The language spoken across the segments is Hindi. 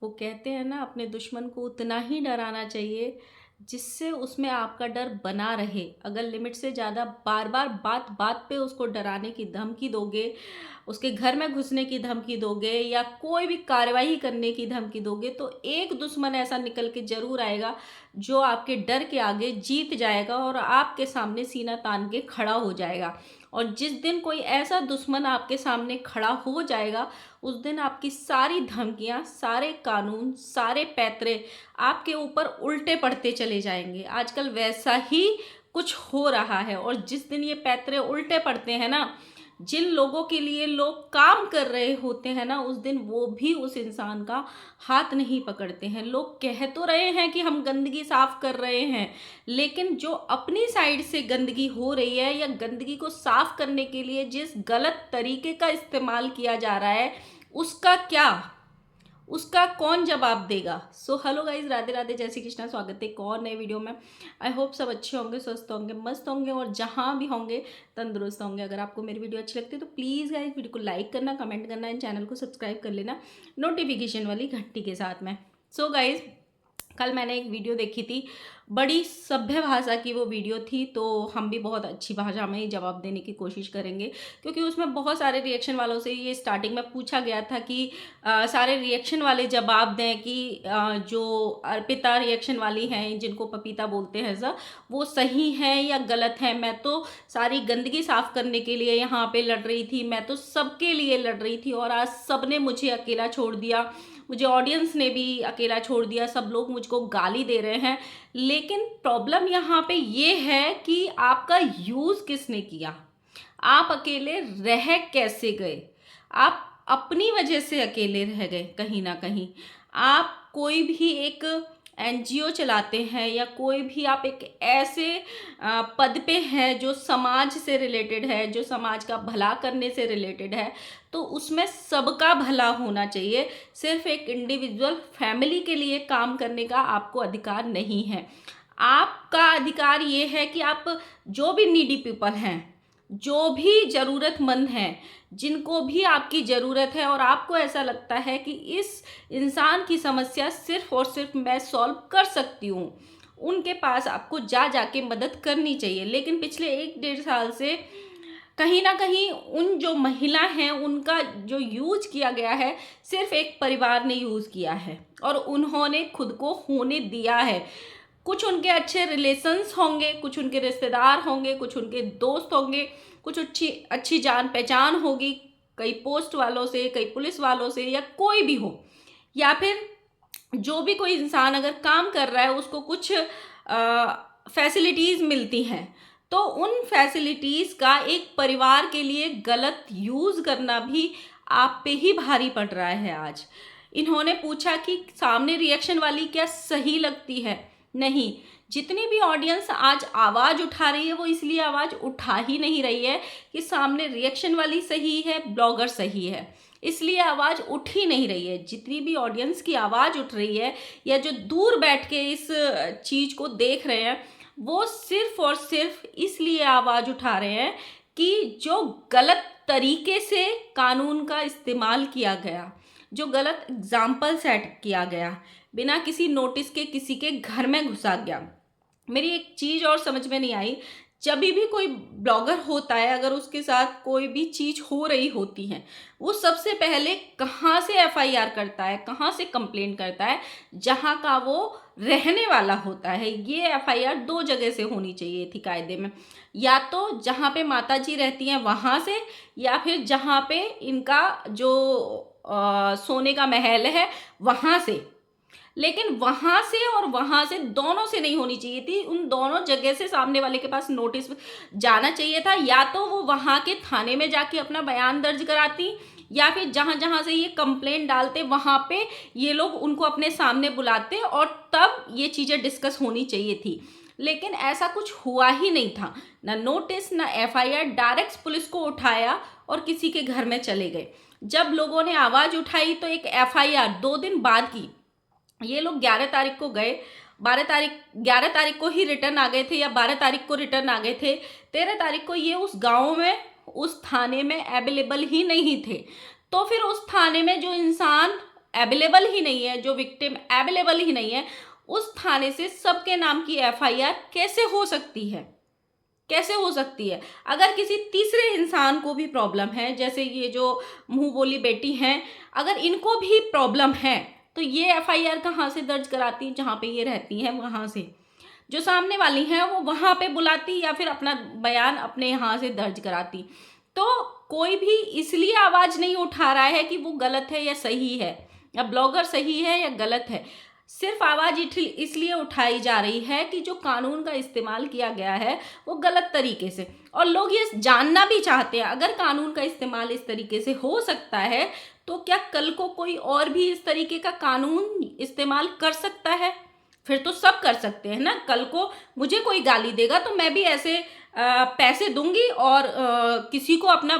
वो कहते हैं ना, अपने दुश्मन को उतना ही डराना चाहिए जिससे उसमें आपका डर बना रहे। अगर लिमिट से ज़्यादा बार बार बात बात पे उसको डराने की धमकी दोगे, उसके घर में घुसने की धमकी दोगे या कोई भी कार्रवाई करने की धमकी दोगे, तो एक दुश्मन ऐसा निकल के जरूर आएगा जो आपके डर के आगे जीत जाएगा और आपके सामने सीना तान के खड़ा हो जाएगा। और जिस दिन कोई ऐसा दुश्मन आपके सामने खड़ा हो जाएगा, उस दिन आपकी सारी धमकियां, सारे कानून, सारे पैतरे आपके ऊपर उल्टे पड़ते चले जाएंगे। आजकल वैसा ही कुछ हो रहा है। और जिस दिन ये पैतरे उल्टे पड़ते हैं ना, जिन लोगों के लिए लोग काम कर रहे होते हैं ना, उस दिन वो भी उस इंसान का हाथ नहीं पकड़ते हैं। लोग कह तो रहे हैं कि हम गंदगी साफ कर रहे हैं, लेकिन जो अपनी साइड से गंदगी हो रही है या गंदगी को साफ करने के लिए जिस गलत तरीके का इस्तेमाल किया जा रहा है, उसका क्या, उसका कौन जवाब देगा। So hello guys, Radhe Radhe, जय श्री कृष्णा। स्वागत है एक और नए वीडियो में। आई होप सब अच्छे होंगे, स्वस्थ होंगे, मस्त होंगे और जहाँ भी होंगे तंदुरुस्त होंगे। अगर आपको मेरी वीडियो अच्छी लगती है तो प्लीज़ गाइज वीडियो को लाइक करना, कमेंट करना, एंड चैनल को सब्सक्राइब कर लेना नोटिफिकेशन वाली घंटी के साथ में। सो गाइज, कल मैंने एक वीडियो देखी थी, बड़ी सभ्य भाषा की वो वीडियो थी, तो हम भी बहुत अच्छी भाषा में ही जवाब देने की कोशिश करेंगे, क्योंकि उसमें बहुत सारे रिएक्शन वालों से ये स्टार्टिंग में पूछा गया था कि सारे रिएक्शन वाले जवाब दें कि जो अर्पिता रिएक्शन वाली हैं, जिनको पपीता बोलते हैं सर, वो सही हैं या गलत हैं। मैं तो सारी गंदगी साफ करने के लिए यहाँ पे लड़ रही थी, मैं तो सबके लिए लड़ रही थी और आज सबने मुझे अकेला छोड़ दिया, मुझे ऑडियंस ने भी अकेला छोड़ दिया, सब लोग मुझको गाली दे रहे हैं। लेकिन प्रॉब्लम यहाँ पे ये है कि आपका यूज़ किसने किया, आप अकेले रह कैसे गए, आप अपनी वजह से अकेले रह गए। कहीं ना कहीं आप कोई भी एक एनजीओ चलाते हैं या कोई भी आप एक ऐसे पद पे हैं जो समाज से रिलेटेड है, जो समाज का भला करने से रिलेटेड है, तो उसमें सबका भला होना चाहिए। सिर्फ एक इंडिविजुअल फैमिली के लिए काम करने का आपको अधिकार नहीं है। आपका अधिकार ये है कि आप जो भी नीडी पीपल हैं, जो भी ज़रूरतमंद हैं, जिनको भी आपकी ज़रूरत है और आपको ऐसा लगता है कि इस इंसान की समस्या सिर्फ और सिर्फ मैं सॉल्व कर सकती हूँ, उनके पास आपको जाके मदद करनी चाहिए। लेकिन पिछले 1-1.5 साल से कहीं ना कहीं उन जो महिला हैं, उनका जो यूज किया गया है, सिर्फ एक परिवार ने यूज़ किया है और उन्होंने खुद को होने दिया है। कुछ उनके अच्छे रिलेशंस होंगे, कुछ उनके रिश्तेदार होंगे, कुछ उनके दोस्त होंगे, कुछ अच्छी अच्छी जान पहचान होगी, कई पोस्ट वालों से, कई पुलिस वालों से, या कोई भी हो, या फिर जो भी कोई इंसान अगर काम कर रहा है उसको कुछ फैसिलिटीज़ मिलती हैं, तो उन फैसिलिटीज़ का एक परिवार के लिए गलत यूज़ करना भी आप पे ही भारी पड़ रहा है आज। इन्होंने पूछा कि सामने रिएक्शन वाली क्या सही लगती है? नहीं, जितनी भी ऑडियंस आज आवाज़ उठा रही है वो इसलिए आवाज़ उठा ही नहीं रही है कि सामने रिएक्शन वाली सही है, ब्लॉगर सही है, इसलिए आवाज़ उठ ही नहीं रही है। जितनी भी ऑडियंस की आवाज़ उठ रही है या जो दूर बैठ के इस चीज़ को देख रहे हैं, वो सिर्फ और सिर्फ इसलिए आवाज़ उठा रहे हैं कि जो गलत तरीके से कानून का इस्तेमाल किया गया, जो गलत एग्जाम्पल सेट किया गया, बिना किसी नोटिस के किसी के घर में घुसा गया। मेरी एक चीज़ और समझ में नहीं आई, जब भी कोई ब्लॉगर होता है, अगर उसके साथ कोई भी चीज़ हो रही होती है, वो सबसे पहले कहाँ से एफआईआर करता है, कहाँ से कंप्लेंट करता है? जहाँ का वो रहने वाला होता है। ये एफआईआर 2 जगह से होनी चाहिए थी कायदे में, या तो जहाँ पे माता जी रहती हैं वहाँ से, या फिर जहाँ पे इनका जो सोने का महल है वहाँ से। लेकिन वहां से और वहां से, दोनों से नहीं होनी चाहिए थी। उन दोनों जगह से सामने वाले के पास नोटिस जाना चाहिए था, या तो वो वहां के थाने में जाके अपना बयान दर्ज कराती, या फिर जहां जहां से ये कंप्लेंट डालते वहां पे ये लोग उनको अपने सामने बुलाते और तब ये चीज़ें डिस्कस होनी चाहिए थी। लेकिन ऐसा कुछ हुआ ही नहीं था, ना नोटिस ना एफआईआर, डायरेक्ट पुलिस को उठाया और किसी के घर में चले गए। जब लोगों ने आवाज़ उठाई तो एक एफआईआर 2 दिन बाद की, ये लोग 11 तारीख को गए, 11 तारीख को ही रिटर्न आ गए थे, या 12 तारीख को रिटर्न आ गए थे। 13 तारीख को ये उस गांव में, उस थाने में अवेलेबल ही नहीं थे। तो फिर उस थाने में जो इंसान अवेलेबल ही नहीं है, जो विक्टिम अवेलेबल ही नहीं है, उस थाने से सबके नाम की एफआईआर कैसे हो सकती है? कैसे हो सकती है? अगर किसी तीसरे इंसान को भी प्रॉब्लम है, जैसे ये जो मुंह बोली बेटी हैं, अगर इनको भी प्रॉब्लम है तो ये एफआईआर कहाँ से दर्ज कराती? जहाँ पे ये रहती हैं वहाँ से। जो सामने वाली हैं वो वहाँ पे बुलाती या फिर अपना बयान अपने यहाँ से दर्ज कराती। तो कोई भी इसलिए आवाज़ नहीं उठा रहा है कि वो गलत है या सही है, या ब्लॉगर सही है या गलत है। सिर्फ आवाज़ इसलिए उठाई जा रही है कि जो कानून का इस्तेमाल किया गया है वो गलत तरीके से, और लोग ये जानना भी चाहते हैं अगर कानून का इस्तेमाल इस तरीके से हो सकता है तो क्या कल को कोई और भी इस तरीके का कानून इस्तेमाल कर सकता है? फिर तो सब कर सकते हैं ना। कल को मुझे कोई गाली देगा तो मैं भी ऐसे पैसे दूंगी और किसी को अपना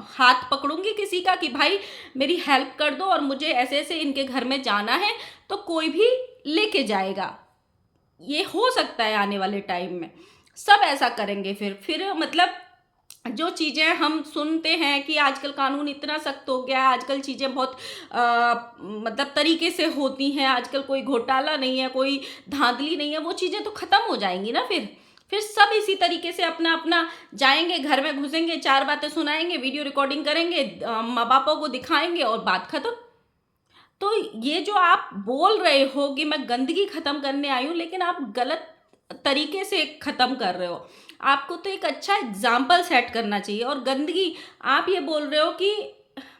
हाथ पकड़ूंगी किसी का कि भाई मेरी हेल्प कर दो और मुझे ऐसे ऐसे इनके घर में जाना है, तो कोई भी लेके जाएगा। ये हो सकता है आने वाले टाइम में सब ऐसा करेंगे। फिर मतलब जो चीज़ें हम सुनते हैं कि आजकल कानून इतना सख्त हो गया है, आजकल चीज़ें बहुत मतलब तरीके से होती हैं, आजकल कोई घोटाला नहीं है, कोई धांधली नहीं है, वो चीज़ें तो ख़त्म हो जाएंगी ना। फिर सब इसी तरीके से अपना अपना जाएंगे, घर में घुसेंगे, चार बातें सुनाएंगे, वीडियो रिकॉर्डिंग करेंगे, माँ बापों को दिखाएंगे और बात ख़त्म। तो ये जो आप बोल रहे हो कि मैं गंदगी ख़त्म करने आई हूँ, लेकिन आप गलत तरीके से ख़त्म कर रहे हो। आपको तो एक अच्छा एग्जाम्पल सेट करना चाहिए। और गंदगी, आप ये बोल रहे हो कि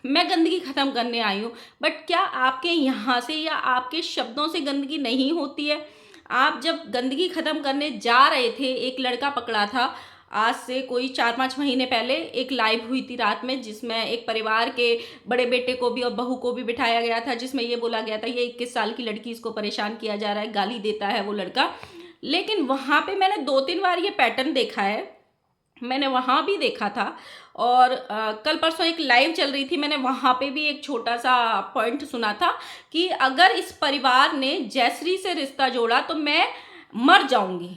मैं गंदगी ख़त्म करने आई हूँ, बट क्या आपके यहाँ से या आपके शब्दों से गंदगी नहीं होती है? आप जब गंदगी ख़त्म करने जा रहे थे, एक लड़का पकड़ा था आज से कोई 4-5 महीने पहले, एक लाइव हुई थी रात में जिसमें एक परिवार के बड़े बेटे को भी और बहू को भी बिठाया गया था, जिसमें ये बोला गया था ये 21 साल की लड़की, इसको परेशान किया जा रहा है, गाली देता है वो लड़का। लेकिन वहाँ पे मैंने 2-3 बार ये पैटर्न देखा है, मैंने वहाँ भी देखा था। और कल परसों एक लाइव चल रही थी, मैंने वहाँ पे भी एक छोटा सा पॉइंट सुना था कि अगर इस परिवार ने जयश्री से रिश्ता जोड़ा तो मैं मर जाऊंगी।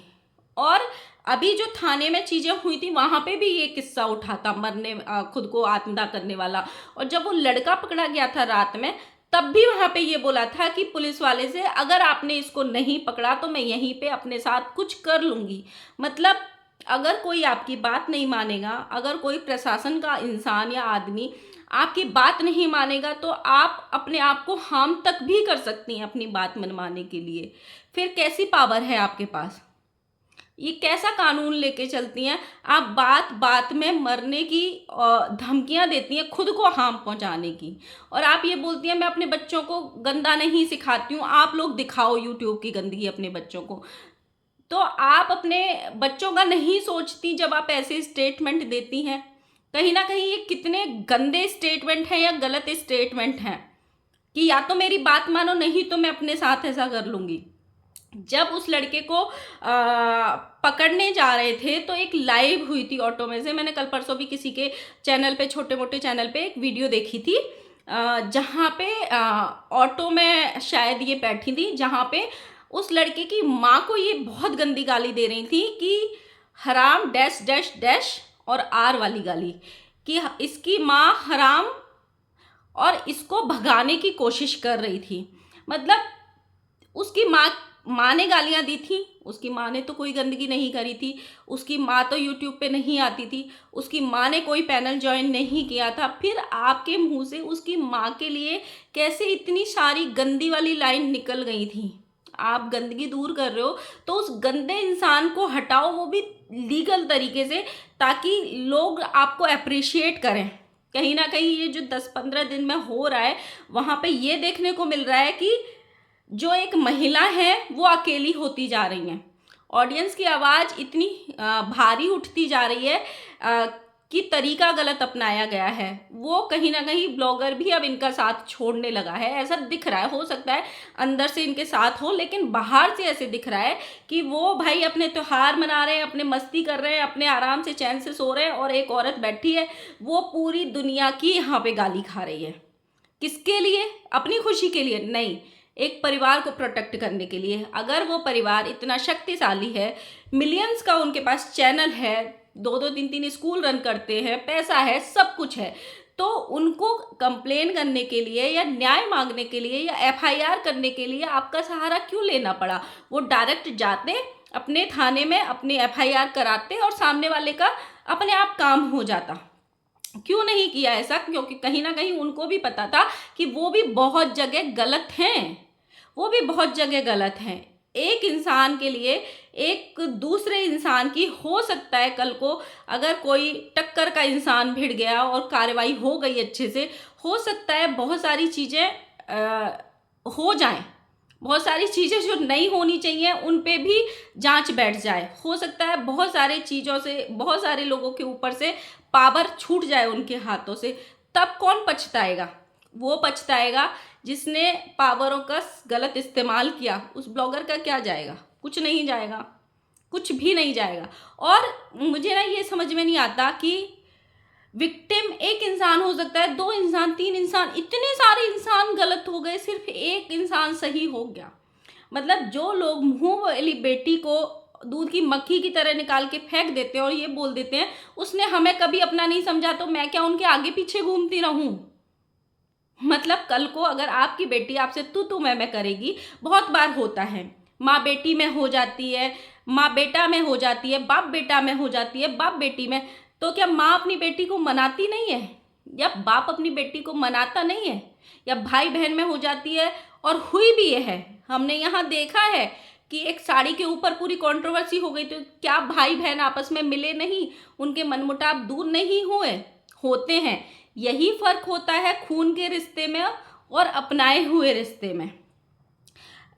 और अभी जो थाने में चीज़ें हुई थी वहाँ पे भी ये किस्सा उठा था, मरने खुद को आत्मदाह करने वाला। और जब वो लड़का पकड़ा गया था रात में, तब भी वहाँ पे ये बोला था कि पुलिस वाले से अगर आपने इसको नहीं पकड़ा तो मैं यहीं पे अपने साथ कुछ कर लूँगी। मतलब अगर कोई आपकी बात नहीं मानेगा, अगर कोई प्रशासन का इंसान या आदमी आपकी बात नहीं मानेगा, तो आप अपने आप को हार्म तक भी कर सकती हैं अपनी बात मनवाने के लिए। फिर कैसी पावर है आपके पास? ये कैसा कानून लेके चलती हैं आप? बात बात में मरने की धमकियां देती हैं, खुद को हार्म पहुंचाने की। और आप ये बोलती हैं मैं अपने बच्चों को गंदा नहीं सिखाती हूँ। आप लोग दिखाओ यूट्यूब की गंदगी अपने बच्चों को। तो आप अपने बच्चों का नहीं सोचती जब आप ऐसे स्टेटमेंट देती हैं? कहीं ना कहीं ये कितने गंदे स्टेटमेंट हैं या गलत स्टेटमेंट हैं कि या तो मेरी बात मानो, नहीं तो मैं अपने साथ ऐसा कर लूँगी। जब उस लड़के को पकड़ने जा रहे थे तो एक लाइव हुई थी ऑटो में से, मैंने कल परसों भी किसी के चैनल पे, छोटे मोटे चैनल पे एक वीडियो देखी थी जहाँ पे ऑटो में शायद ये बैठी थी, जहाँ पे उस लड़के की माँ को ये बहुत गंदी गाली दे रही थी कि हराम डैश डैश डैश और आर वाली गाली, कि इसकी माँ हराम, और इसको भगाने की कोशिश कर रही थी। मतलब उसकी माँ ने गालियाँ दी थी, उसकी माँ ने तो कोई गंदगी नहीं करी थी, उसकी माँ तो यूट्यूब पे नहीं आती थी, उसकी माँ ने कोई पैनल ज्वाइन नहीं किया था। फिर आपके मुंह से उसकी माँ के लिए कैसे इतनी सारी गंदी वाली लाइन निकल गई थी? आप गंदगी दूर कर रहे हो तो उस गंदे इंसान को हटाओ, वो भी लीगल तरीके से, ताकि लोग आपको अप्रिशिएट करें। कहीं ना कहीं ये जो 10-15 दिन में हो रहा है, वहाँ पे ये देखने को मिल रहा है कि जो एक महिला है वो अकेली होती जा रही हैं। ऑडियंस की आवाज़ इतनी भारी उठती जा रही है कि तरीका गलत अपनाया गया है। वो कहीं ना कहीं ब्लॉगर भी अब इनका साथ छोड़ने लगा है, ऐसा दिख रहा है। हो सकता है अंदर से इनके साथ हो, लेकिन बाहर से ऐसे दिख रहा है कि वो भाई अपने त्योहार मना रहे हैं, अपने मस्ती कर रहे हैं, अपने आराम से चैन से सो रहे हैं, और एक औरत बैठी है वो पूरी दुनिया की यहाँ पे गाली खा रही है। किसके लिए? अपनी खुशी के लिए नहीं, एक परिवार को प्रोटेक्ट करने के लिए। अगर वो परिवार इतना शक्तिशाली है, मिलियंस का उनके पास चैनल है, 2-2 3-3 स्कूल रन करते हैं, पैसा है, सब कुछ है, तो उनको कंप्लेन करने के लिए या न्याय मांगने के लिए या एफआईआर करने के लिए आपका सहारा क्यों लेना पड़ा? वो डायरेक्ट जाते अपने थाने में, अपनी एफआईआर कराते और सामने वाले का अपने आप काम हो जाता। क्यों नहीं किया ऐसा? क्योंकि कहीं ना कहीं उनको भी पता था कि वो भी बहुत जगह गलत हैं, वो भी बहुत जगह गलत हैं। एक इंसान के लिए एक दूसरे इंसान की, हो सकता है कल को अगर कोई टक्कर का इंसान भिड़ गया और कार्रवाई हो गई अच्छे से, हो सकता है बहुत सारी चीज़ें हो जाएं, बहुत सारी चीज़ें जो नहीं होनी चाहिए उन पे भी जांच बैठ जाए। हो सकता है बहुत सारे चीज़ों से, बहुत सारे लोगों के ऊपर से पावर छूट जाए उनके हाथों से। तब कौन पछताएगा? वो पछताएगा जिसने पावरों का गलत इस्तेमाल किया। उस ब्लॉगर का क्या जाएगा? कुछ नहीं जाएगा, कुछ भी नहीं जाएगा। और मुझे ना ये समझ में नहीं आता कि विक्टिम एक इंसान हो सकता है, 2 इंसान, 3 इंसान, इतने सारे इंसान गलत हो गए, सिर्फ एक इंसान सही हो गया। मतलब जो लोग मुंह वाली बेटी को दूध की मक्खी की तरह निकाल के फेंक देते हैं और ये बोल देते हैं उसने हमें कभी अपना नहीं समझा, तो मैं क्या उनके आगे पीछे घूमती रहूं? मतलब कल को अगर आपकी बेटी आपसे तू मैं करेगी, बहुत बार होता है, माँ बेटी में हो जाती है, माँ बेटा में हो जाती है, बाप बेटा में हो जाती है, बाप बेटी में, तो क्या माँ अपनी बेटी को मनाती नहीं है? या बाप अपनी बेटी को मनाता नहीं है? या भाई बहन में हो जाती है? और हुई भी ये है, हमने यहाँ देखा है कि एक साड़ी के ऊपर पूरी कंट्रोवर्सी हो गई, तो क्या भाई बहन आपस में मिले नहीं? उनके मनमुटाव दूर नहीं हुए? होते हैं। यही फर्क होता है खून के रिश्ते में और अपनाए हुए रिश्ते में।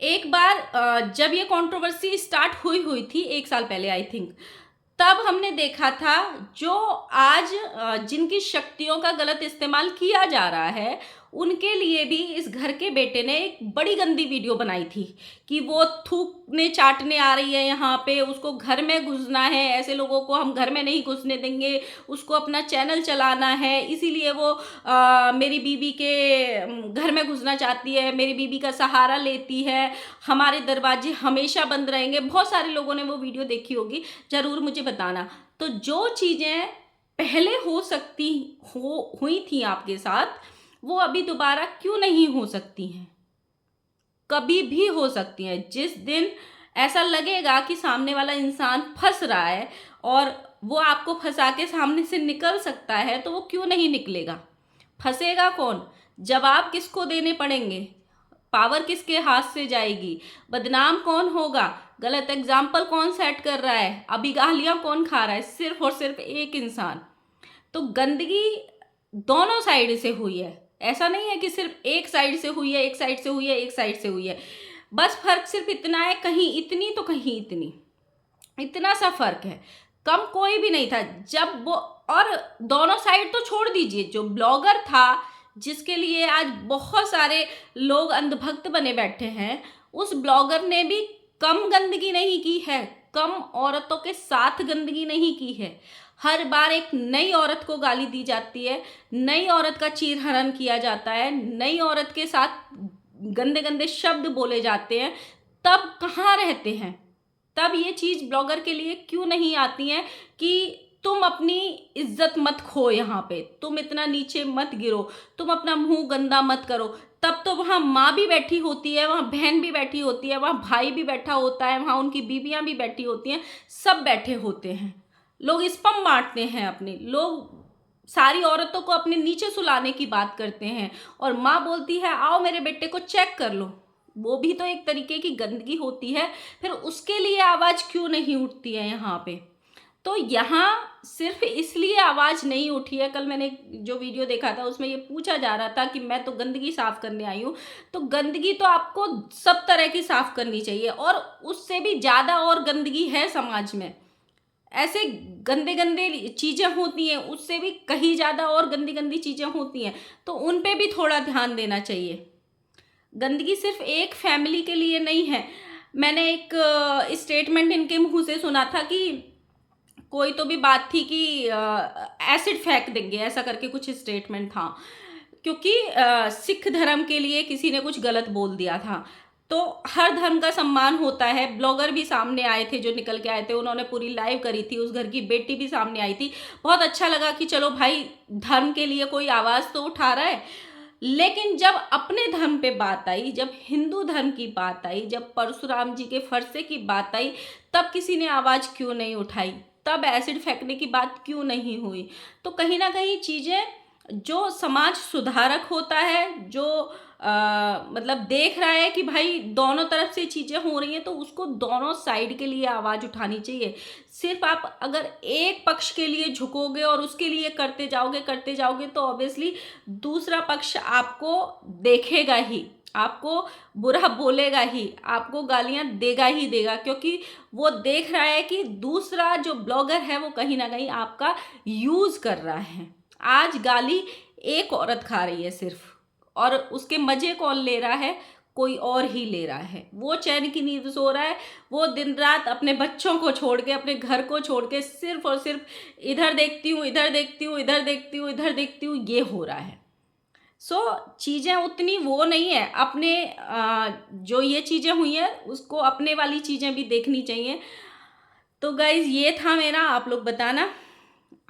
एक बार जब ये कंट्रोवर्सी स्टार्ट हुई थी 1 साल पहले आई थिंक, तब हमने देखा था जो आज जिनकी शक्तियों का गलत इस्तेमाल किया जा रहा है, उनके लिए भी इस घर के बेटे ने एक बड़ी गंदी वीडियो बनाई थी कि वो थूकने चाटने आ रही है यहाँ पे, उसको घर में घुसना है, ऐसे लोगों को हम घर में नहीं घुसने देंगे, उसको अपना चैनल चलाना है, इसीलिए वो मेरी बीबी के घर में घुसना चाहती है, मेरी बीबी का सहारा लेती है, हमारे दरवाजे हमेशा बंद रहेंगे। बहुत सारे लोगों ने वो वीडियो देखी होगी, ज़रूर मुझे बताना। तो जो चीज़ें पहले हो सकती हुई थी आपके साथ, वो अभी दोबारा क्यों नहीं हो सकती हैं? कभी भी हो सकती हैं। जिस दिन ऐसा लगेगा कि सामने वाला इंसान फंस रहा है और वो आपको फंसा के सामने से निकल सकता है, तो वो क्यों नहीं निकलेगा? फंसेगा कौन? जवाब किसको देने पड़ेंगे? पावर किसके हाथ से जाएगी? बदनाम कौन होगा? गलत एग्जाम्पल कौन सेट कर रहा है? अभी गालियाँ कौन खा रहा है? सिर्फ और सिर्फ एक इंसान। तो गंदगी दोनों साइड से हुई है, ऐसा नहीं है कि सिर्फ एक साइड से हुई है, एक साइड से हुई है, एक साइड से हुई है। बस फर्क सिर्फ इतना है, कहीं इतनी तो कहीं इतनी, इतना सा फर्क है। कम कोई भी नहीं था जब वो, और दोनों साइड तो छोड़ दीजिए, जो ब्लॉगर था जिसके लिए आज बहुत सारे लोग अंधभक्त बने बैठे हैं, उस ब्लॉगर ने भी कम गंदगी नहीं की है, कम औरतों के साथ गंदगी नहीं की है। हर बार एक नई औरत को गाली दी जाती है, नई औरत का चीरहरण किया जाता है, नई औरत के साथ गंदे गंदे शब्द बोले जाते हैं। तब कहाँ रहते हैं? तब ये चीज़ ब्लॉगर के लिए क्यों नहीं आती हैं कि तुम अपनी इज्जत मत खो, यहाँ पे तुम इतना नीचे मत गिरो, तुम अपना मुंह गंदा मत करो। तब तो वहाँ माँ भी बैठी होती है, वहाँ बहन भी बैठी होती है, वहाँ भाई भी बैठा होता है, वहाँ उनकी बीवियाँ भी बैठी होती हैं, सब बैठे होते हैं। लोग स्पम बांटते हैं अपने, लोग सारी औरतों को अपने नीचे सुलाने की बात करते हैं, और माँ बोलती है आओ मेरे बेटे को चेक कर लो। वो भी तो एक तरीके की गंदगी होती है। फिर उसके लिए आवाज़ क्यों नहीं उठती है यहाँ पे? तो यहाँ सिर्फ इसलिए आवाज़ नहीं उठी है। कल मैंने जो वीडियो देखा था उसमें ये पूछा जा रहा था कि मैं तो गंदगी साफ़ करने आई हूँ, तो गंदगी तो आपको सब तरह की साफ़ करनी चाहिए, और उससे भी ज़्यादा और गंदगी है समाज में। ऐसे गंदे गंदे चीज़ें होती हैं, उससे भी कहीं ज़्यादा और गंदी गंदी चीज़ें होती हैं, तो उन पे भी थोड़ा ध्यान देना चाहिए। गंदगी सिर्फ एक फैमिली के लिए नहीं है। मैंने एक स्टेटमेंट इनके मुंह से सुना था कि कोई तो भी बात थी कि एसिड फेंक देंगे, ऐसा करके कुछ स्टेटमेंट था, क्योंकि सिख धर्म के लिए किसी ने कुछ गलत बोल दिया था। तो हर धर्म का सम्मान होता है। ब्लॉगर भी सामने आए थे जो निकल के आए थे, उन्होंने पूरी लाइव करी थी, उस घर की बेटी भी सामने आई थी। बहुत अच्छा लगा कि चलो भाई धर्म के लिए कोई आवाज़ तो उठा रहा है। लेकिन जब अपने धर्म पे बात आई, जब हिंदू धर्म की बात आई, जब परशुराम जी के फरसे की बात आई, तब किसी ने आवाज़ क्यों नहीं उठाई? तब एसिड फेंकने की बात क्यों नहीं हुई? तो कहीं ना कहीं चीज़ें, जो समाज सुधारक होता है, जो मतलब देख रहा है कि भाई दोनों तरफ से चीज़ें हो रही हैं, तो उसको दोनों साइड के लिए आवाज़ उठानी चाहिए। सिर्फ आप अगर एक पक्ष के लिए झुकोगे और उसके लिए करते जाओगे तो ऑब्वियसली दूसरा पक्ष आपको देखेगा ही, आपको बुरा बोलेगा ही, आपको गालियां देगा ही देगा, क्योंकि वो देख रहा है कि दूसरा जो ब्लॉगर है वो कहीं ना कहीं आपका यूज़ कर रहा है। आज गाली एक औरत खा रही है सिर्फ, और उसके मजे कौन ले रहा है? कोई और ही ले रहा है। वो चैन की नींद सो रहा है, वो दिन रात अपने बच्चों को छोड़ के, अपने घर को छोड़ के सिर्फ और सिर्फ इधर देखती हूँ, इधर देखती हूँ, इधर देखती हूँ, इधर देखती हूँ, ये हो रहा है। सो चीज़ें उतनी वो नहीं है। अपने जो ये चीज़ें हुई हैं उसको अपने वाली चीज़ें भी देखनी चाहिए। तो गाइज ये था मेरा, आप लोग बताना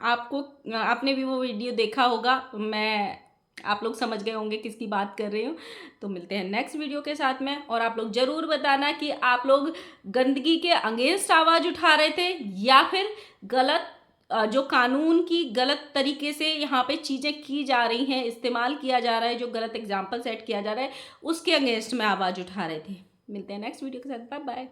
आपको, आपने भी वो वीडियो देखा होगा, आप लोग समझ गए होंगे किसकी बात कर रही हूँ। तो मिलते हैं नेक्स्ट वीडियो के साथ में, और आप लोग ज़रूर बताना कि आप लोग गंदगी के अगेंस्ट आवाज़ उठा रहे थे या फिर गलत जो कानून की गलत तरीके से यहाँ पे चीज़ें की जा रही हैं, इस्तेमाल किया जा रहा है, जो गलत एग्जाम्पल सेट किया जा रहा है, उसके अगेंस्ट में आवाज़ उठा रहे थे। मिलते हैं नेक्स्ट वीडियो के साथ, बाय बाय।